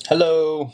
Hello.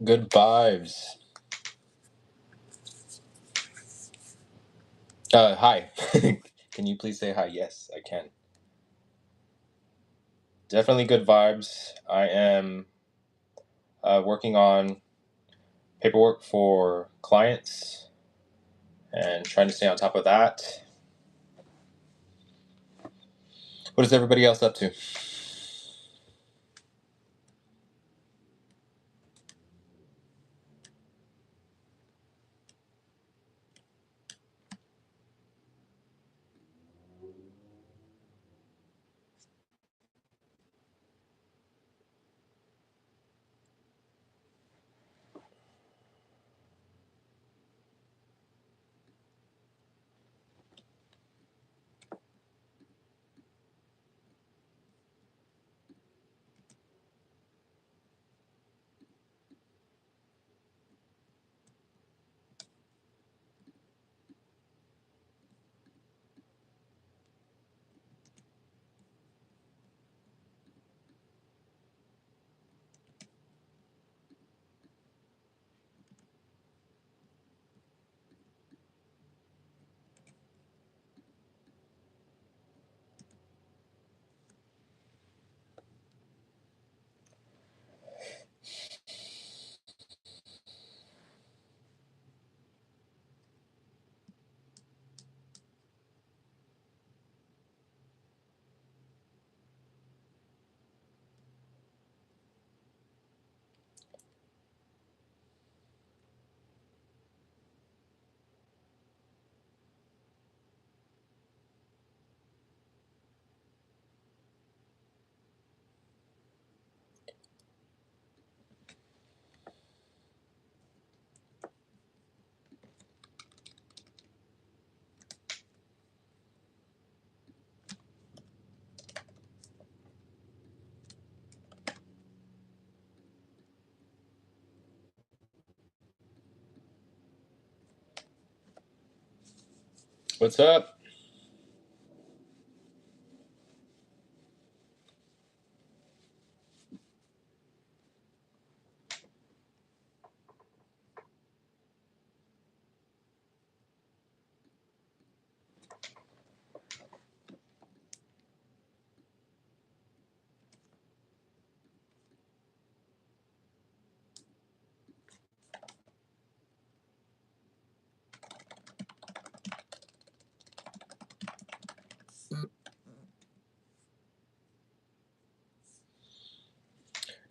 Good vibes. Hi. Can you please say hi? Yes, I can. Definitely good vibes. I am working on paperwork for clients. and trying to stay on top of that. What is everybody else up to? What's up?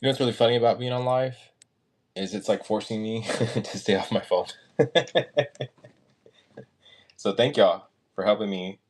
You know what's really funny about being on live is it's like forcing me to stay off my phone. So thank y'all for helping me.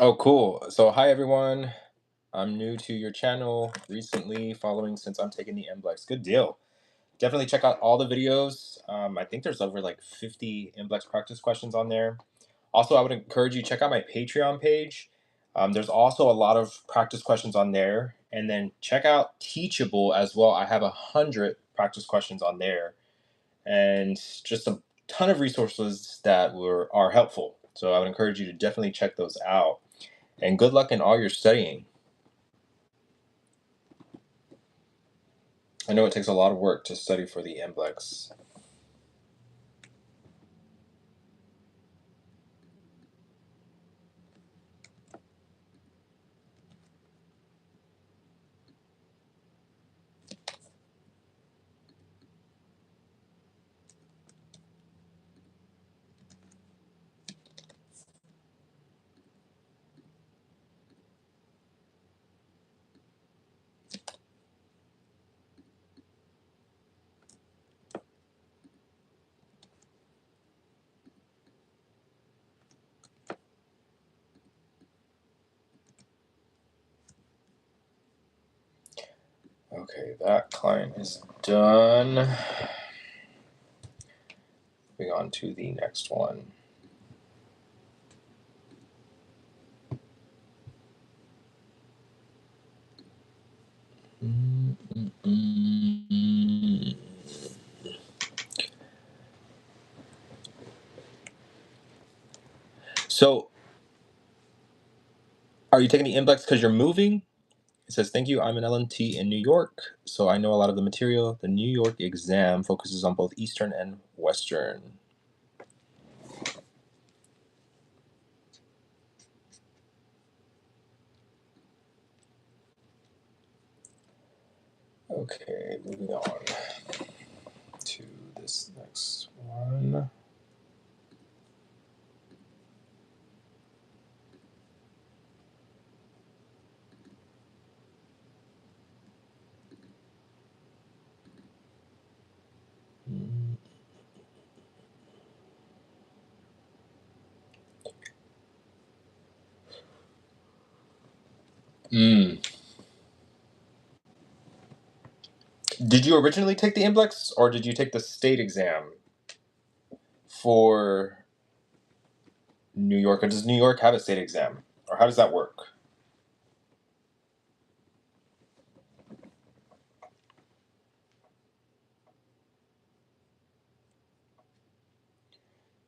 Oh, cool. So hi everyone. I'm new to your channel, recently following since I'm taking the MBLEX. Good deal. Definitely check out all the videos. I think there's over like 50 MBLEX practice questions on there. Also, I would encourage you check out my Patreon page. There's also a lot of practice questions on there. And then check out Teachable as well. I have 100 practice questions on there, and just a ton of resources that are helpful. So I would encourage you to definitely check those out. And good luck in all your studying. I know it takes a lot of work to study for the MBLEX. Okay, that client is done. Moving on to the next one. So, are you taking the MBLEX because you're moving? It says, thank you. I'm an LMT in New York, so I know a lot of the material. The New York exam focuses on both Eastern and Western. Okay, moving on to this next one. Mm. Did you originally take the MBLEX or did you take the state exam for New York? Or does New York have a state exam? Or how does that work?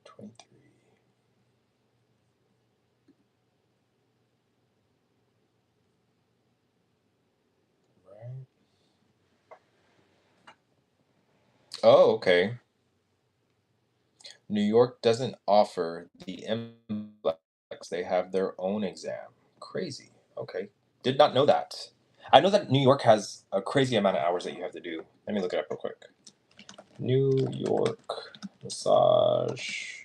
23, right? Oh, okay. New York doesn't offer the MBLEX. They have their own exam. Crazy. Okay. Did not know that. I know that New York has a crazy amount of hours that you have to do. Let me look it up real quick. New York massage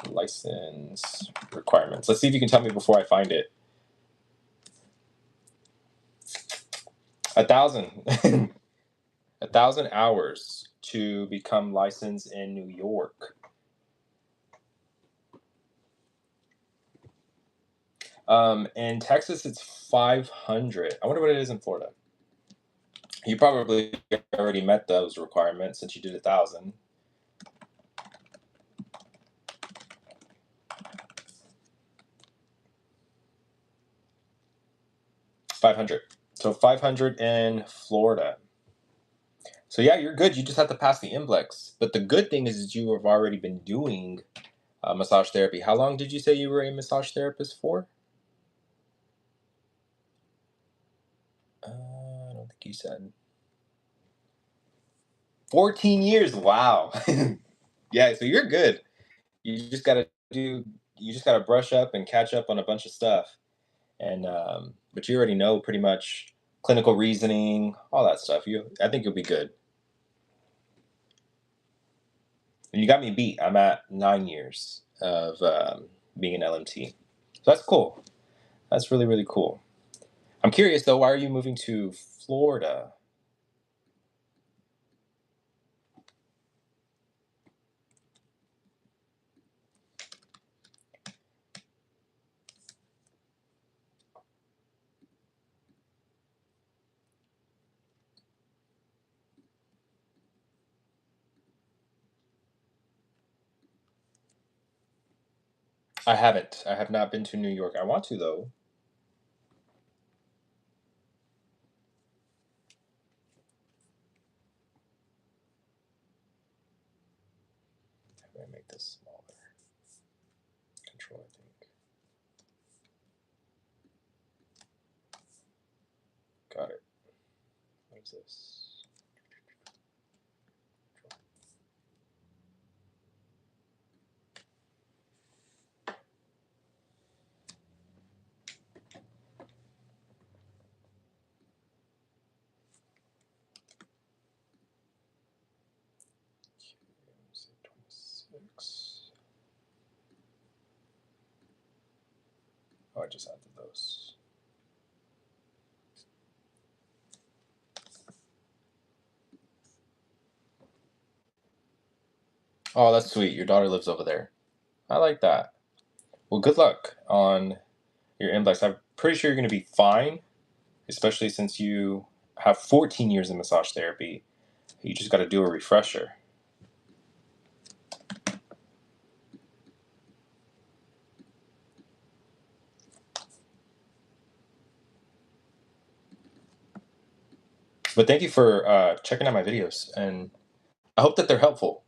license requirements. Let's see if you can tell me before I find it. 1,000. 1,000 hours to become licensed in New York. In Texas, it's 500. I wonder what it is in Florida. You probably already met those requirements since you did 1,000. 500. So 500 in Florida. So yeah, you're good. You just have to pass the MBLEX. But the good thing is you have already been doing massage therapy. How long did you say you were a massage therapist for? I don't think you said. 14 years. Wow. Yeah, so you're good. You just gotta do. You just gotta brush up and catch up on a bunch of stuff. And but you already know pretty much clinical reasoning, all that stuff. I think you'll be good. And you got me beat. I'm at 9 years of being an LMT, so that's cool. That's really really cool. I'm curious though. Why are you moving to Florida? I haven't. I have not been to New York. I want to though. Let me make this smaller. Control, I think. Got it. What is this? Say 26. Oh, I just added those. Oh, that's sweet. Your daughter lives over there. I like that. Well, good luck on your NBLEX. I'm pretty sure you're going to be fine, especially since you have 14 years in massage therapy. You just got to do a refresher. But thank you for checking out my videos, and I hope that they're helpful.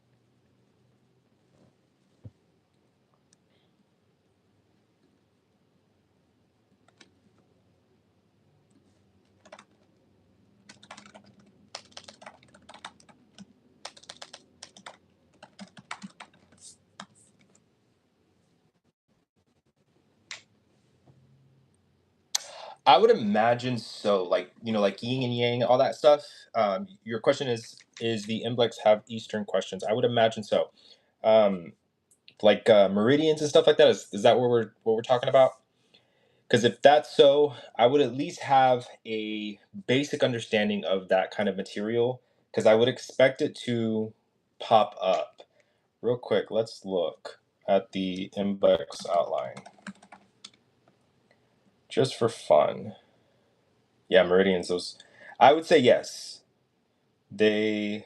I would imagine so, like, like yin and yang, all that stuff. Your question is the NBLEX have Eastern questions? I would imagine so. Like meridians and stuff like that. Is that what we're talking about? Because if that's so, I would at least have a basic understanding of that kind of material, because I would expect it to pop up. Real quick, let's look at the NBLEX outline just for fun. Yeah, meridians. Those, I would say yes. They,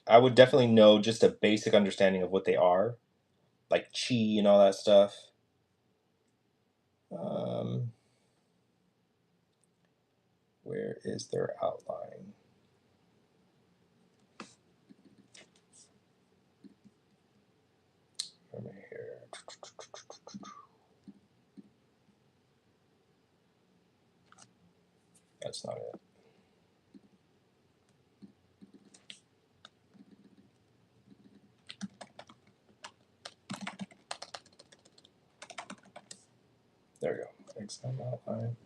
I would definitely know just a basic understanding of what they are, like chi and all that stuff. Um, where is their outline? Let me here. That's not it. There we go. Exam outline.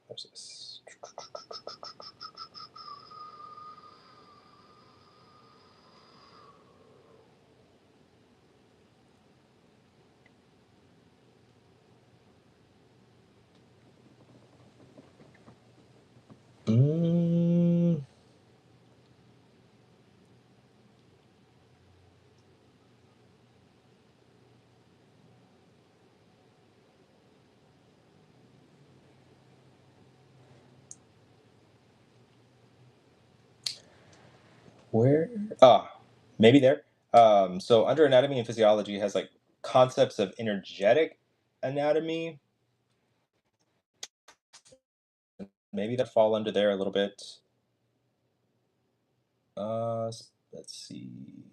There's this. Mm, where? Ah, maybe there. So under anatomy and physiology it has like concepts of energetic anatomy. Maybe that fall under there a little bit. Let's see.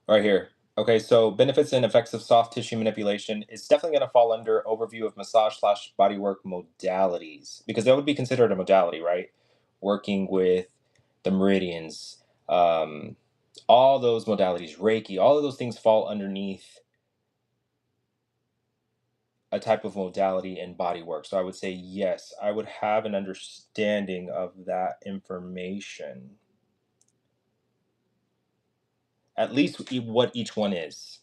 Right here. Okay, so benefits and effects of soft tissue manipulation is definitely going to fall under overview of massage slash bodywork modalities, because that would be considered a modality, right? Working with the meridians, um, all those modalities, Reiki, all of those things fall underneath a type of modality in body work. So I would say yes, I would have an understanding of that information, at least what each one is.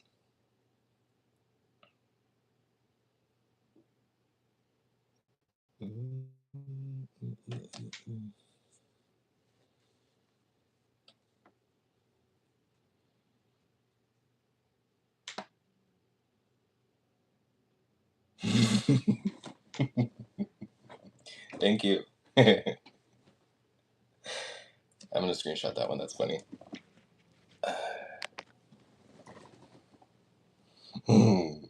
Mm, mm, mm, mm, mm. Thank you. I'm gonna screenshot that one. That's funny. Hmm.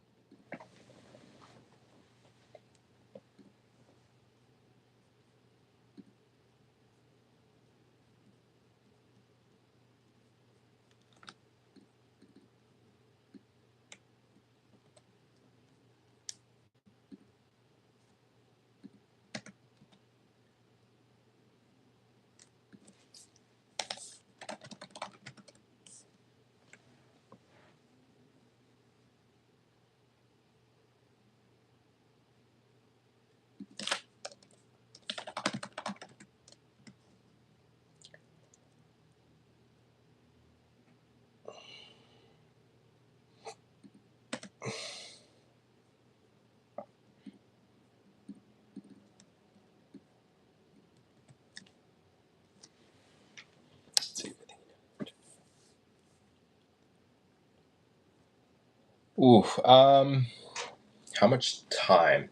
Ooh, how much time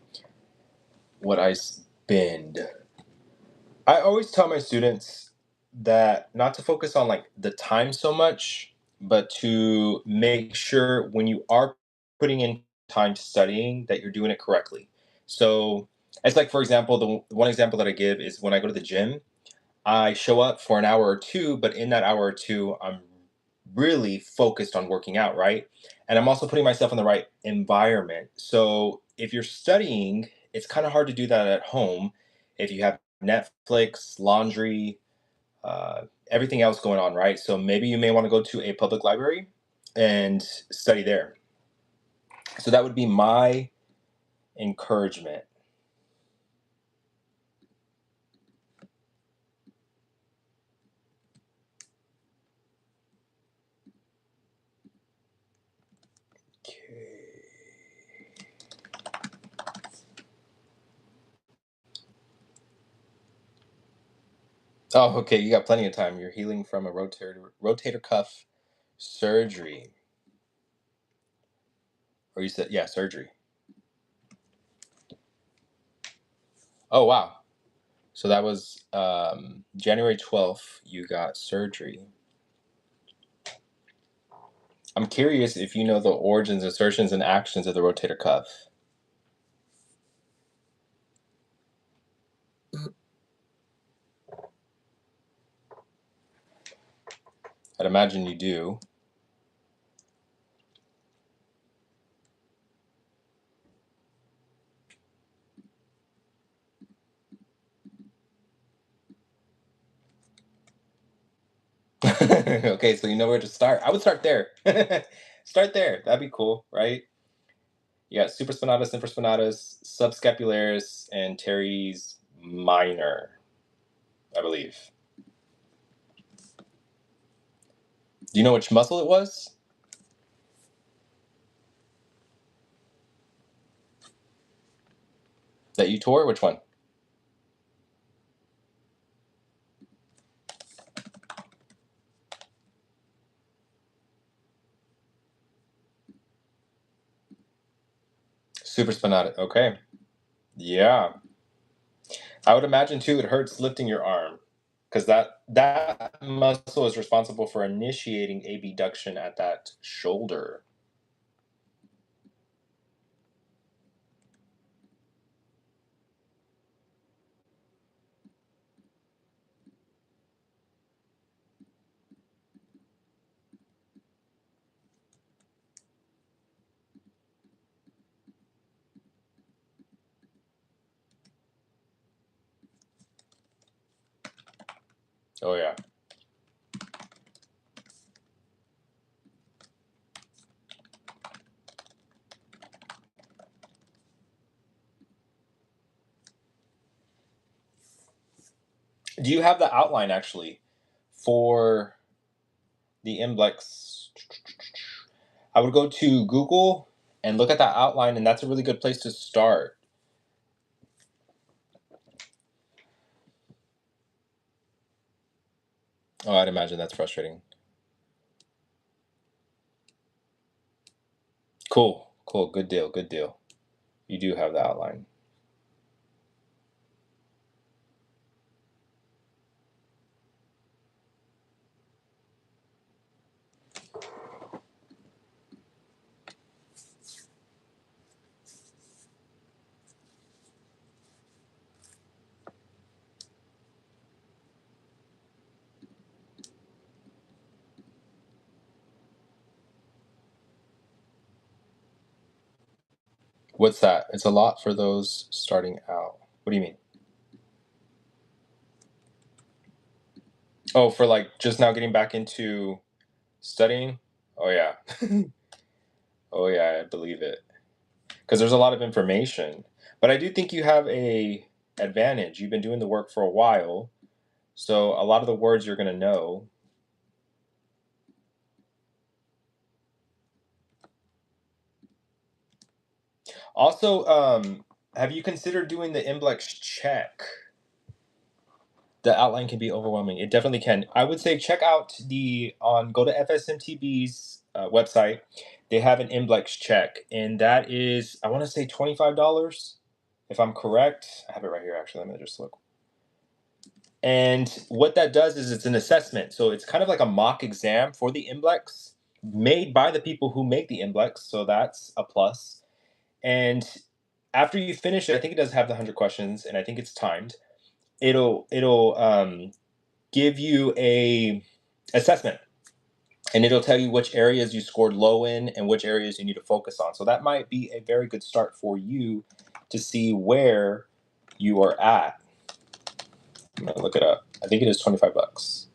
would I spend? I always tell my students that not to focus on like the time so much, but to make sure when you are putting in time studying that you're doing it correctly. So it's like, for example, the one example that I give is when I go to the gym, I show up for an hour or two, but in that hour or two, I'm really focused on working out, right? And I'm also putting myself in the right environment. So if you're studying, it's kind of hard to do that at home if you have Netflix, laundry, everything else going on, right? So maybe you may want to go to a public library and study there. So that would be my encouragement. Okay. Oh, okay. You got plenty of time. You're healing from a rotator cuff surgery, or you said, yeah, surgery. Oh, wow. So that was January 12th. You got surgery. I'm curious if you know the origins, assertions, and actions of the rotator cuff. I'd imagine you do. Okay, so you know where to start. I would start there. Start there. That'd be cool, right? You got supraspinatus, infraspinatus, subscapularis, and teres minor, I believe. Do you know which muscle it was that you tore? Which one? Supraspinatus. Okay. Yeah. I would imagine too it hurts lifting your arm because that muscle is responsible for initiating abduction at that shoulder. Oh yeah. Do you have the outline actually for the Imblex? I would go to Google and look at that outline, and that's a really good place to start. Oh, I'd imagine that's frustrating. Cool, cool, good deal, good deal. You do have the outline. What's that? It's a lot for those starting out. What do you mean? Oh, for like just now getting back into studying? Oh yeah. Oh yeah, I believe it. Because there's a lot of information. But I do think you have a advantage. You've been doing the work for a while, so a lot of the words you're going to know. Also, have you considered doing the Imblex check? The outline can be overwhelming. It definitely can. I would say check out the on go to FSMTB's website, they have an Imblex check, and that is, I want to say, $25, if I'm correct. I have it right here, actually. Let me just look. And what that does is it's an assessment. So it's kind of like a mock exam for the Imblex made by the people who make the Imblex. So that's a plus. And after you finish it, I think it does have the 100 questions, and I think it's timed. It'll give you a assessment, and it'll tell you which areas you scored low in and which areas you need to focus on. So that might be a very good start for you to see where you are at. I'm gonna look it up. I think it is $25.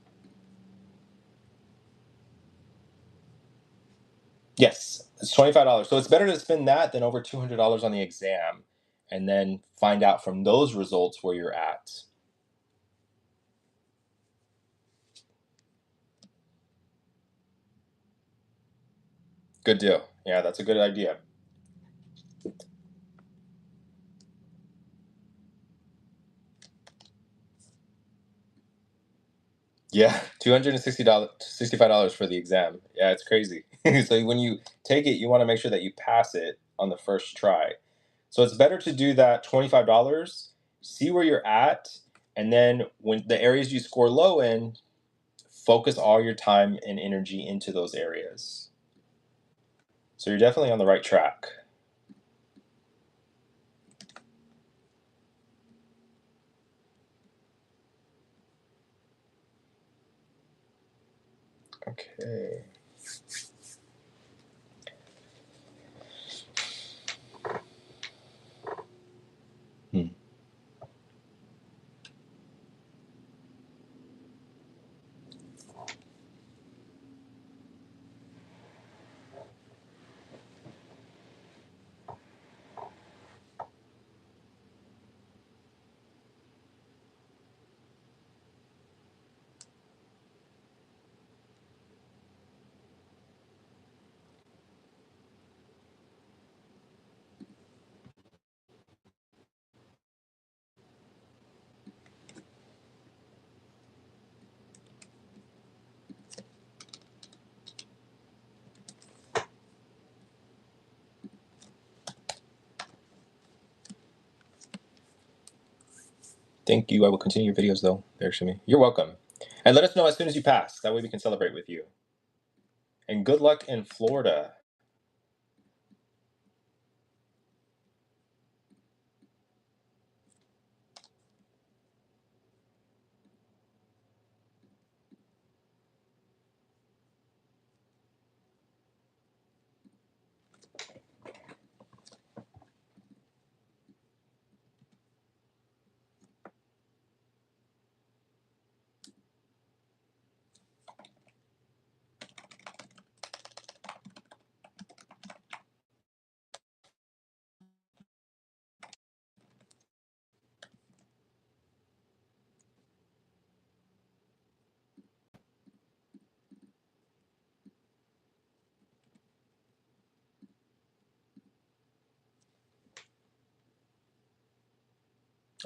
Yes, it's $25. So it's better to spend that than over $200 on the exam, and then find out from those results where you're at. Good deal. Yeah, that's a good idea. Yeah, $260, $65 for the exam. Yeah, it's crazy. So when you take it, you want to make sure that you pass it on the first try. So it's better to do that $25, see where you're at, and then when the areas you score low in, focus all your time and energy into those areas. So you're definitely on the right track. Okay. Hmm. Thank you. I will continue your videos though, Shimi. You're welcome. And let us know as soon as you pass. That way we can celebrate with you. And good luck in Florida.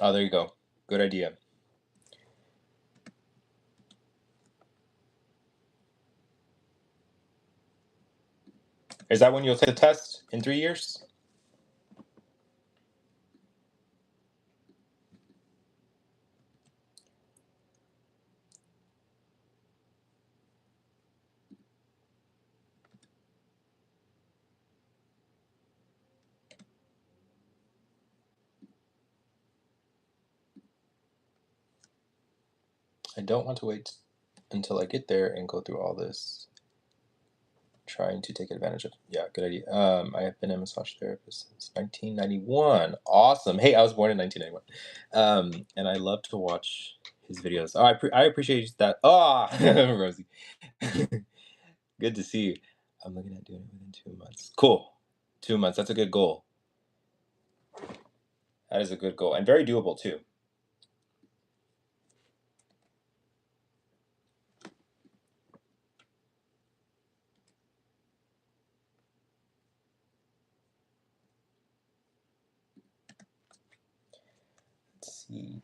Oh, there you go. Good idea. Is that when you'll take the test in 3 years? I don't want to wait until I get there and go through all this. Trying to take advantage of. Yeah, good idea. I have been a massage therapist since 1991. Awesome. Hey, I was born in 1991. And I love to watch his videos. Oh, I appreciate that. Oh, Rosie. Good to see you. I'm looking at doing it within 2 months. Cool. 2 months. That's a good goal. That is a good goal and very doable too. Let's see.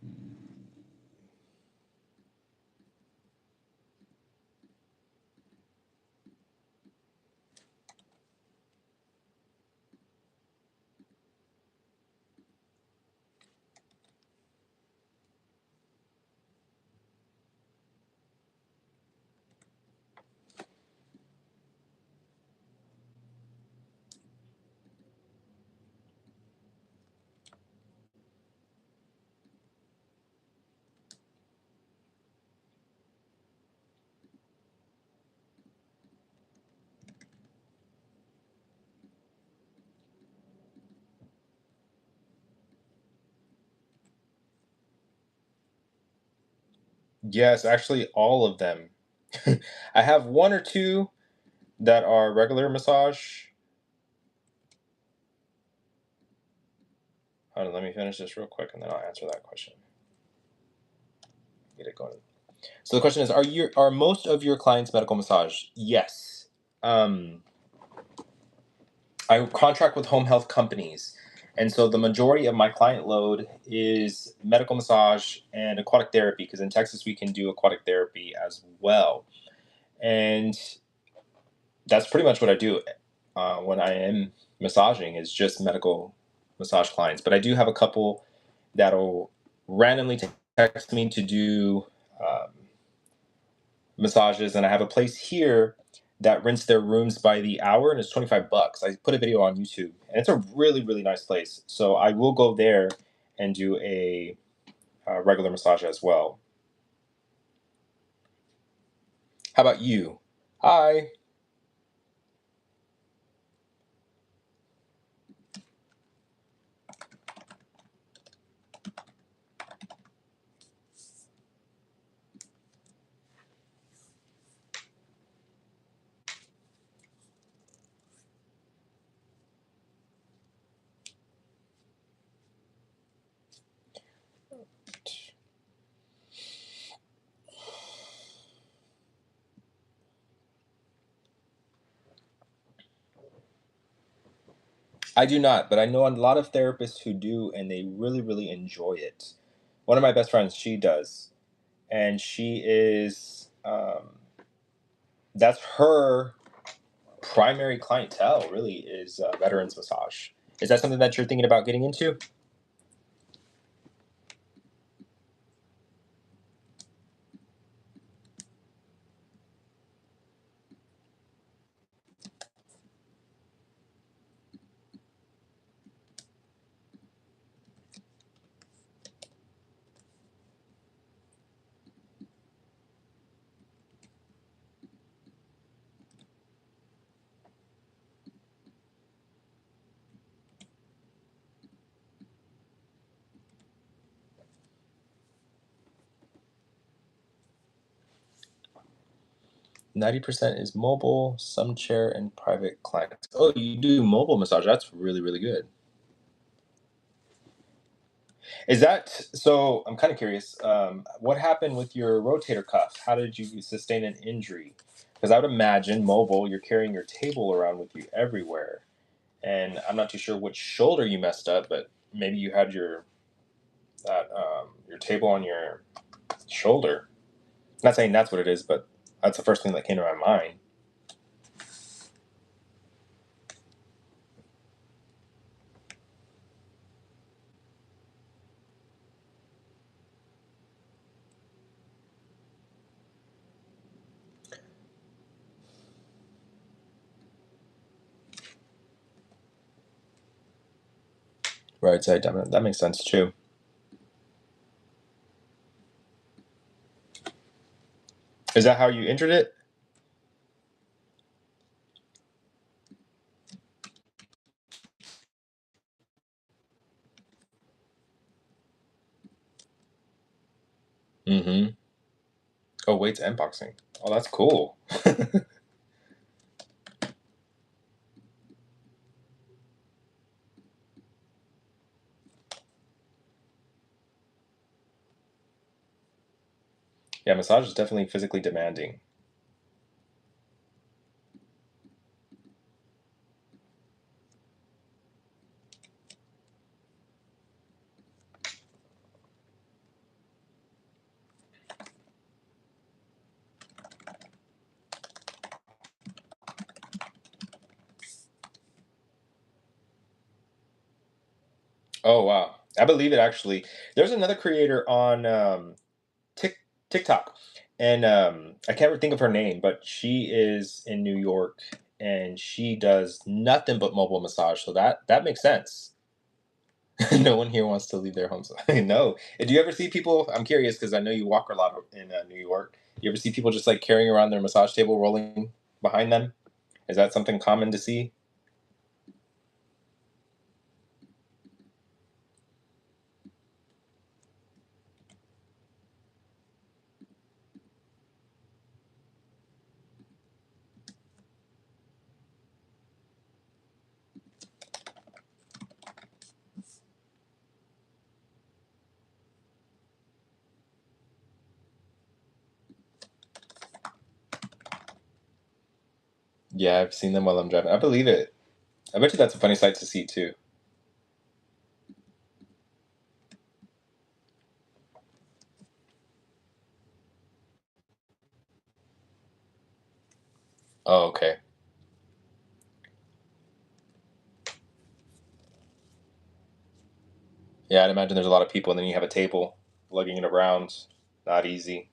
Yes, actually, all of them. I have one or two that are regular massage. Hold on, let me finish this real quick and then I'll answer that question. Get it going. So the question is, are most of your clients medical massage? Yes. Um, I contract with home health companies. And so the majority of my client load is medical massage and aquatic therapy because in Texas we can do aquatic therapy as well. And that's pretty much what I do when I am massaging is just medical massage clients. But I do have a couple that'll randomly text me to do um, massages, and I have a place here that rents their rooms by the hour, and it's $25. I put a video on YouTube, and it's a really really nice place. So I will go there and do a regular massage as well. How about you? Hi. 'I do not, but I know a lot of therapists who do, and they really, really enjoy it. One of my best friends, she does, and she is that's her primary clientele. Really, is veterans massage. Is that something that you're thinking about getting into? 90% is mobile, some chair, and private clients. Oh, you do mobile massage. That's really, really good. Is that so? I'm kind of curious. What happened with your rotator cuff? How did you sustain an injury? Because I would imagine mobile, you're carrying your table around with you everywhere. And I'm not too sure which shoulder you messed up, but maybe you had your table on your shoulder. Not saying that's what it is, but that's the first thing that came to my mind. Right side dominant. That makes sense too. Is that how you injured it? Mm-hmm. Oh, weights and boxing. Oh, that's cool. Yeah, massage is definitely physically demanding. Oh wow, I believe it actually. There's another creator on Tik TikTok, and I can't think of her name, but she is in New York, and she does nothing but mobile massage. So that makes sense. No one here wants to leave their homes. No. Do you ever see people? I'm curious because I know you walk a lot in New York. You ever see people just like carrying around their massage table, rolling behind them? Is that something common to see? Yeah, I've seen them while I'm driving. I believe it. I bet you that's a funny sight to see too. Oh, okay. Yeah, I'd imagine there's a lot of people, and then you have a table lugging it around. Not easy.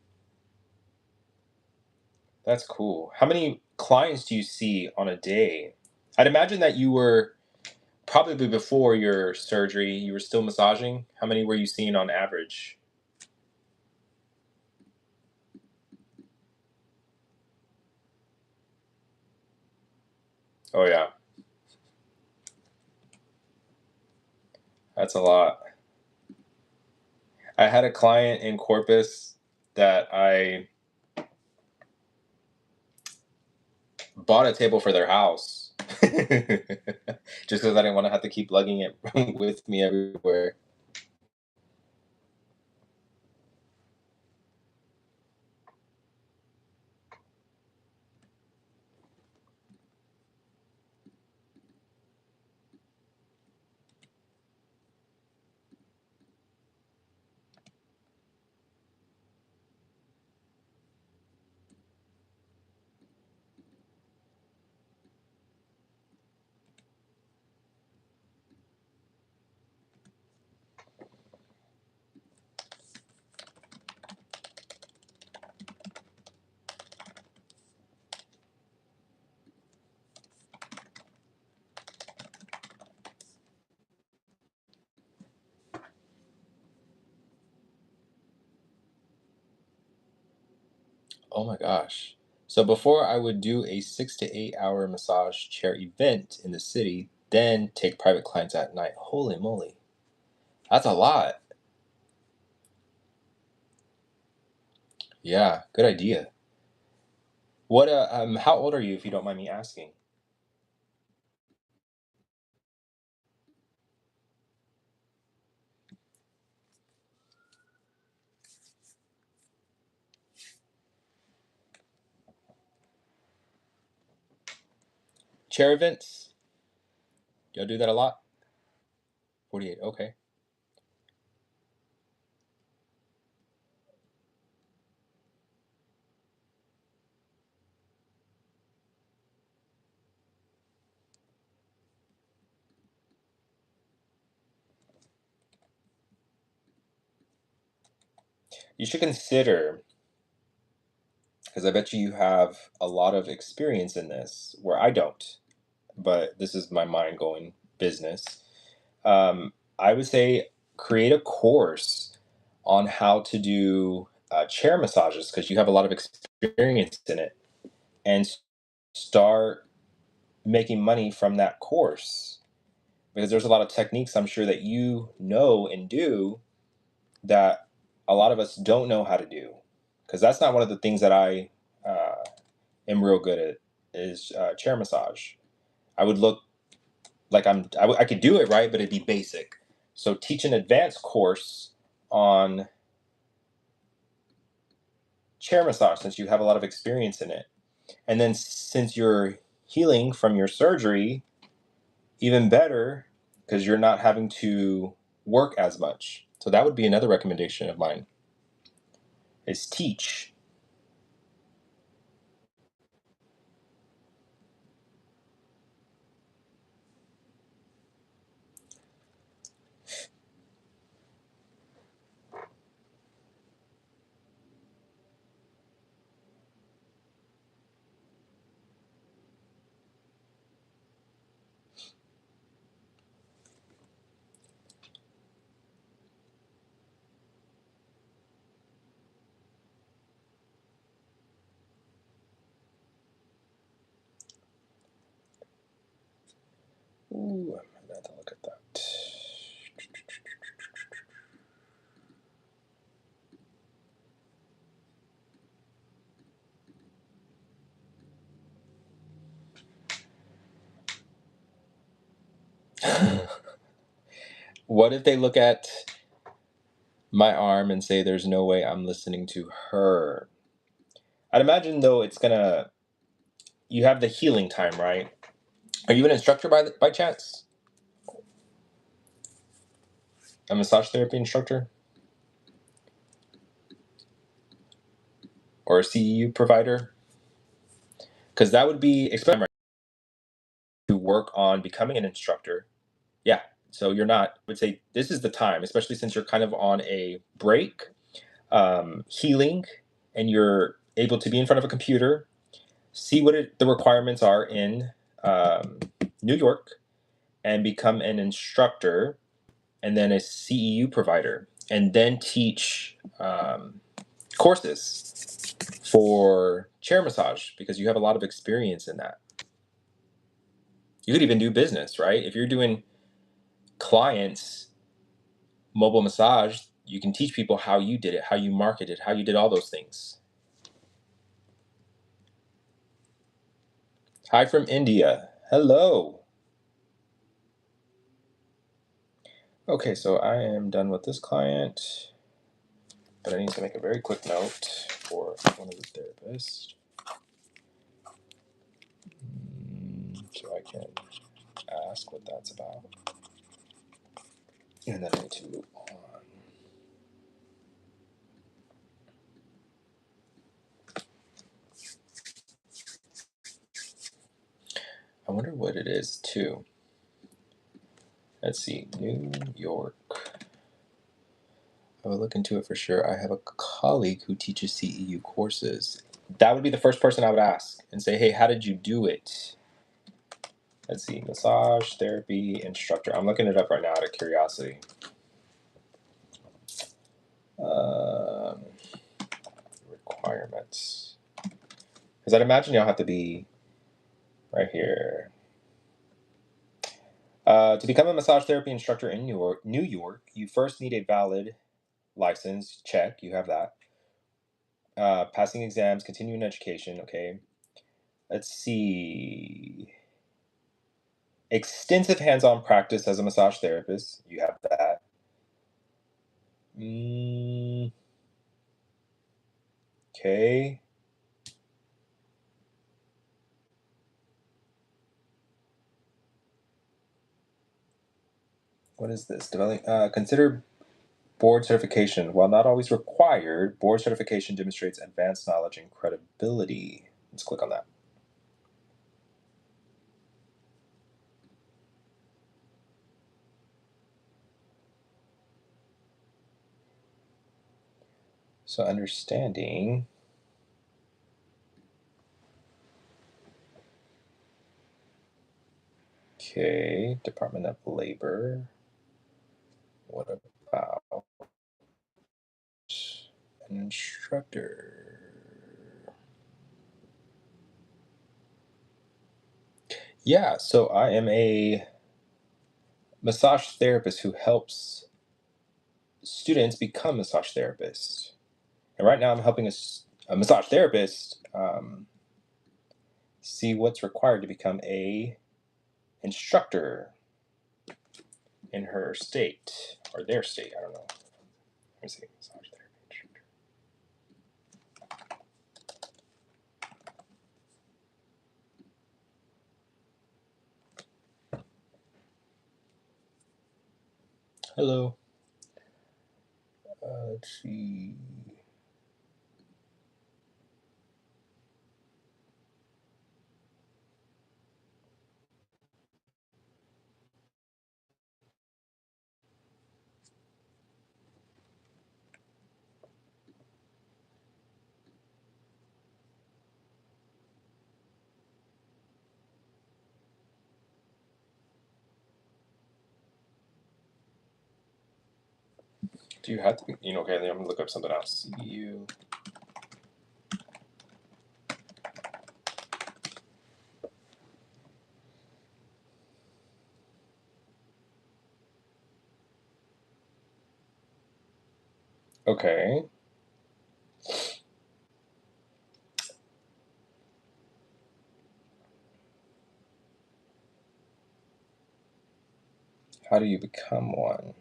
That's cool. How many clients do you see on a day? I'd imagine that you were probably before your surgery, you were still massaging. How many were you seeing on average? Oh yeah, that's a lot. I had a client in Corpus that I bought a table for their house. Just because I didn't want to have to keep lugging it with me everywhere. Oh my gosh. So before I would do a 6 to 8 hour massage chair event in the city, then take private clients at night. Holy moly. That's a lot. Yeah, good idea. What how old are you if you don't mind me asking? Chair events? Y'all do that a lot? 48. Okay. You should consider, because I bet you have a lot of experience in this where I don't, but this is my mind going business. I would say create a course on how to do chair massages because you have a lot of experience in it, and start making money from that course because there's a lot of techniques I'm sure that you know and do that a lot of us don't know how to do because that's not one of the things that I uh, am real good at is chair massage. I would look like I could do it right, but it'd be basic. So teach an advanced course on chair massage since you have a lot of experience in it. And then since you're healing from your surgery, even better because you're not having to work as much. So that would be another recommendation of mine is teach. Ooh, I'm gonna have to look at that. What if they look at my arm and say there's no way I'm listening to her? I'd imagine though it's gonna you have the healing time, right? Are you an instructor by chance? A massage therapy instructor? Or a CEU provider? Because that would be experimental to work on becoming an instructor. Yeah. So you're not, I would say this is the time, especially since you're kind of on a break, healing, and you're able to be in front of a computer, see what the requirements are in um, New York, and become an instructor and then a CEU provider, and then teach courses for chair massage because you have a lot of experience in that. You could even do business, right? If you're doing clients mobile massage, you can teach people how you did it, how you marketed, how you did all those things. Hi from India. Hello. Okay, so I am done with this client, but I need to make a very quick note for one of the therapists. So I can ask what that's about. And then I need to move on. I wonder what it is too. Let's see, New York. I will look into it for sure. I have a colleague who teaches CEU courses. That would be the first person I would ask and say, hey, how did you do it? Let's see, massage therapy instructor. I'm looking it up right now out of curiosity. Um, Requirements. Because I'd imagine you'll have to be right here. To become a massage therapy instructor in New York, you first need a valid license. Check, you have that. Passing exams, continuing education. Okay. Let's see. Extensive hands-on practice as a massage therapist. You have that. Okay. What is this? Consider board certification. While not always required, board certification demonstrates advanced knowledge and credibility. Let's click on that. So understanding. Okay, Department of Labor. What about an instructor? Yeah, so I am a massage therapist who helps students become massage therapists. And right now I'm helping a massage therapist see what's required to become a instructor in her state or their state. I don't know. Let me see. Massage therapy instructor. Hello. Let's see. Do you have to be, okay, then I'm gonna look up something else. CEU. Okay. How do you become one?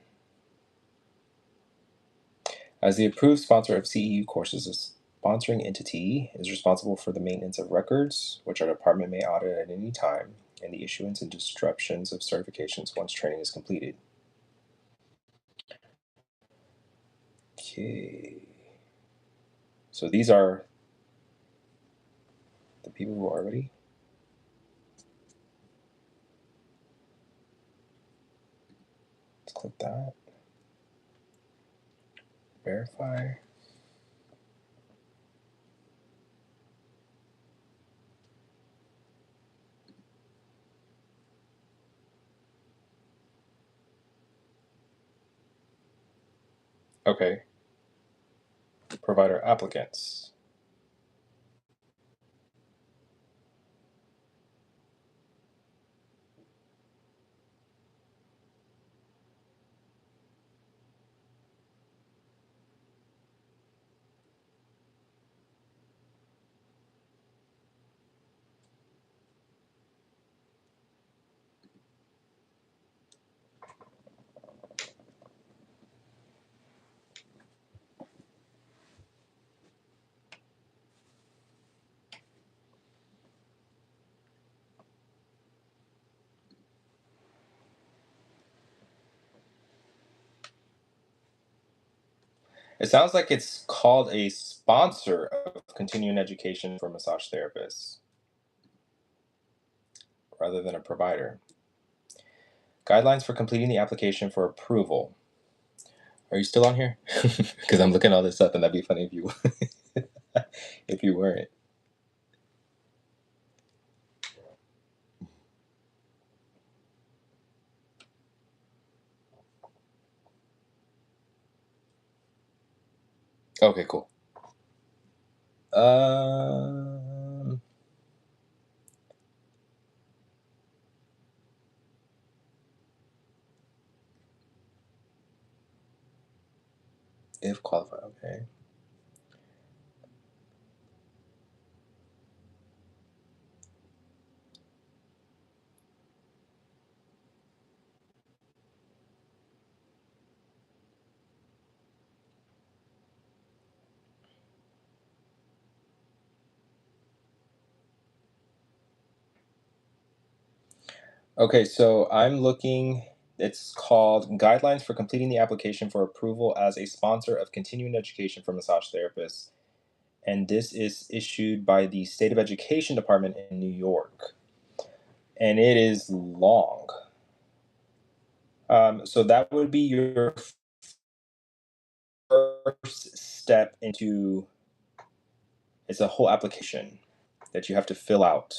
As the approved sponsor of CEU courses, Sponsoring entity is responsible for the maintenance of records, which our department may audit at any time, and the issuance and disruptions of certifications once training is completed. Okay. So these are the people who are already. Let's click that. Verify. Okay. Provider applicants. It sounds like it's called a sponsor of continuing education for massage therapists rather than a provider. Guidelines for completing the application for approval. Are you still on here? Because I'm looking all this up, and that'd be funny if you if you weren't. Okay, cool. Um, if qualified, okay. Okay, so I'm looking. It's called Guidelines for Completing the Application for Approval as a Sponsor of Continuing Education for Massage Therapists. And this is issued by the State of Education Department in New York. And it is long. So that would be your first step into it's a whole application that you have to fill out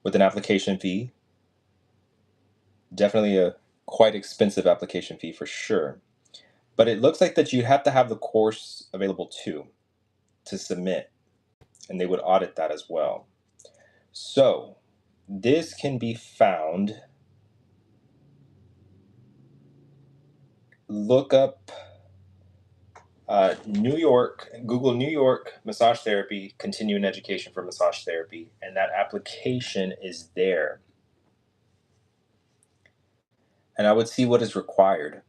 with an application fee. Definitely a quite expensive application fee for sure. But it looks like that you have to have the course available too to submit, and they would audit that as well. So this can be found. Look up New York, Google New York massage therapy, continuing education for massage therapy, and that application is there. And I would see what is required.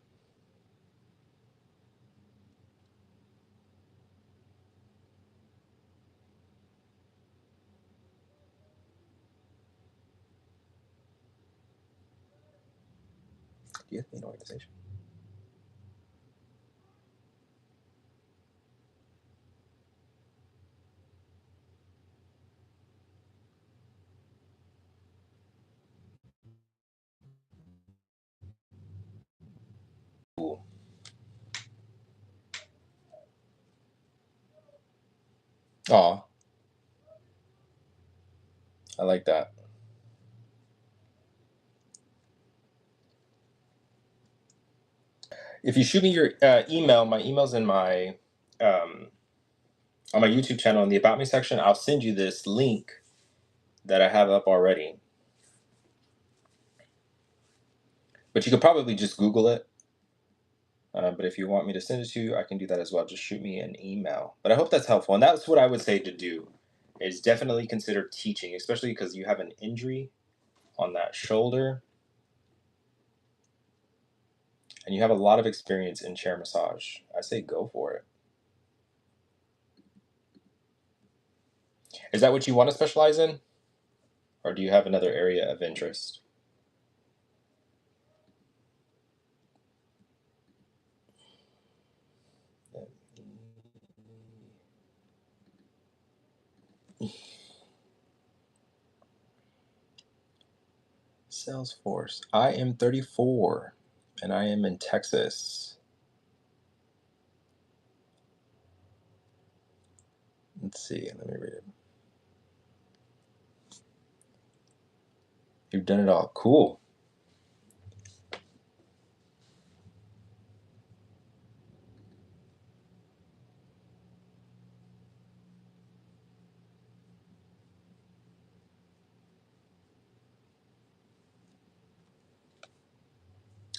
Do you have an organization? Cool. Aw, I like that. If you shoot me your email, my email's in my um, on my YouTube channel in the About Me section. I'll send you this link that I have up already. But you could probably just Google it. But if you want me to send it to you, I can do that as well. Just shoot me an email. But I hope that's helpful. And that's what I would say to do is definitely consider teaching, especially because you have an injury on that shoulder and you have a lot of experience in chair massage. I say go for it. Is that what you want to specialize in, or do you have another area of interest? Salesforce. I am 34 and I am in Texas. Let's see. Let me read it. You've done it all. Cool.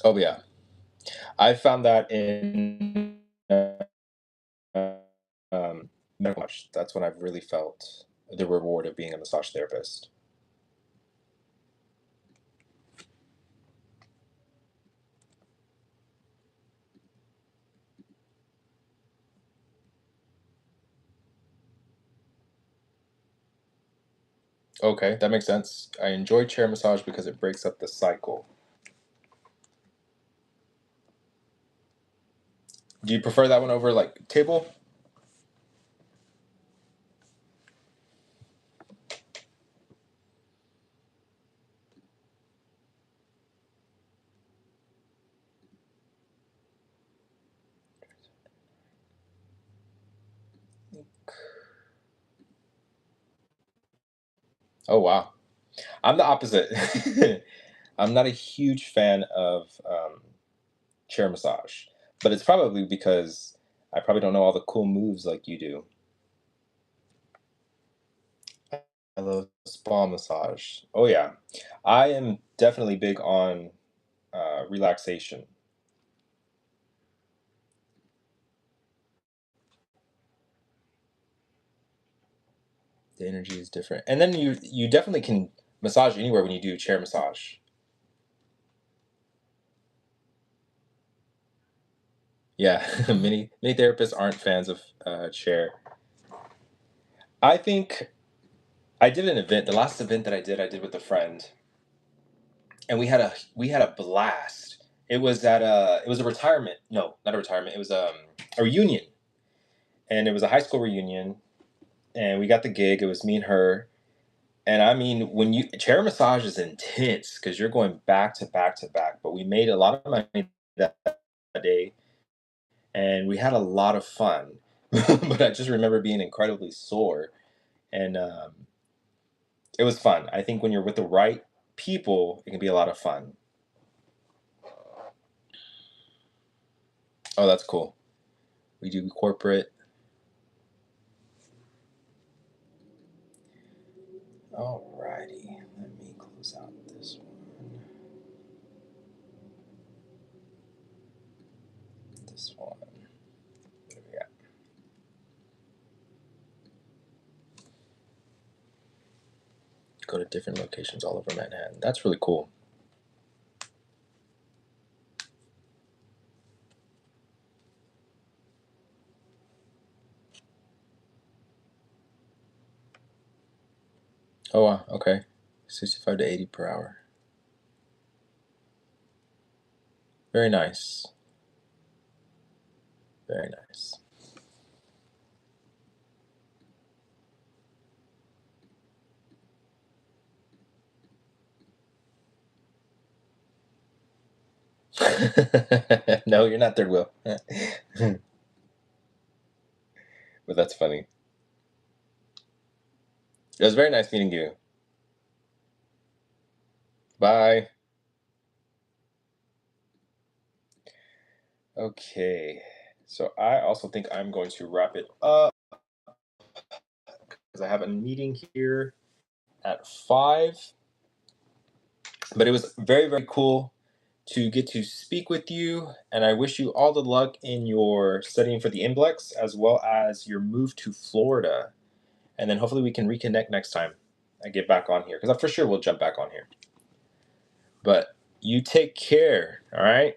Oh, yeah. I found that in massage. That's when I've really felt the reward of being a massage therapist. Okay, that makes sense. I enjoy chair massage because it breaks up the cycle. Do you prefer that one over like table? Oh, wow. I'm the opposite. I'm not a huge fan of chair massage, but it's probably because I probably don't know all the cool moves like you do. I love spa massage. Oh yeah, I am definitely big on relaxation. The energy is different, and then you definitely can massage anywhere when you do chair massage. Yeah, many therapists aren't fans of chair. I think I did an event. The last event that I did with a friend, and we had a blast. It was a retirement. No, not a retirement. It was a reunion, and it was a high school reunion. And we got the gig. It was me and her. And I mean, when you chair massage is intense because you're going back to back to back. But we made a lot of money that day, and we had a lot of fun. But I just remember being incredibly sore, and it was fun. I think when you're with the right people, it can be a lot of fun. Oh, that's cool. We do corporate. Alrighty, let me close out this one. This one. What do we got? Go to different locations all over Manhattan. That's really cool. Oh wow, okay. 65 to 80 per hour. Very nice. Very nice. No, you're not third wheel. But that's funny. It was very nice meeting you. Bye. Okay. So I also think I'm going to wrap it up because I have a meeting here at 5. But it was very, very cool to get to speak with you, and I wish you all the luck in your studying for the NBLEX as well as your move to Florida. And then hopefully we can reconnect next time I get back on here because for sure we'll jump back on here. But you take care, all right?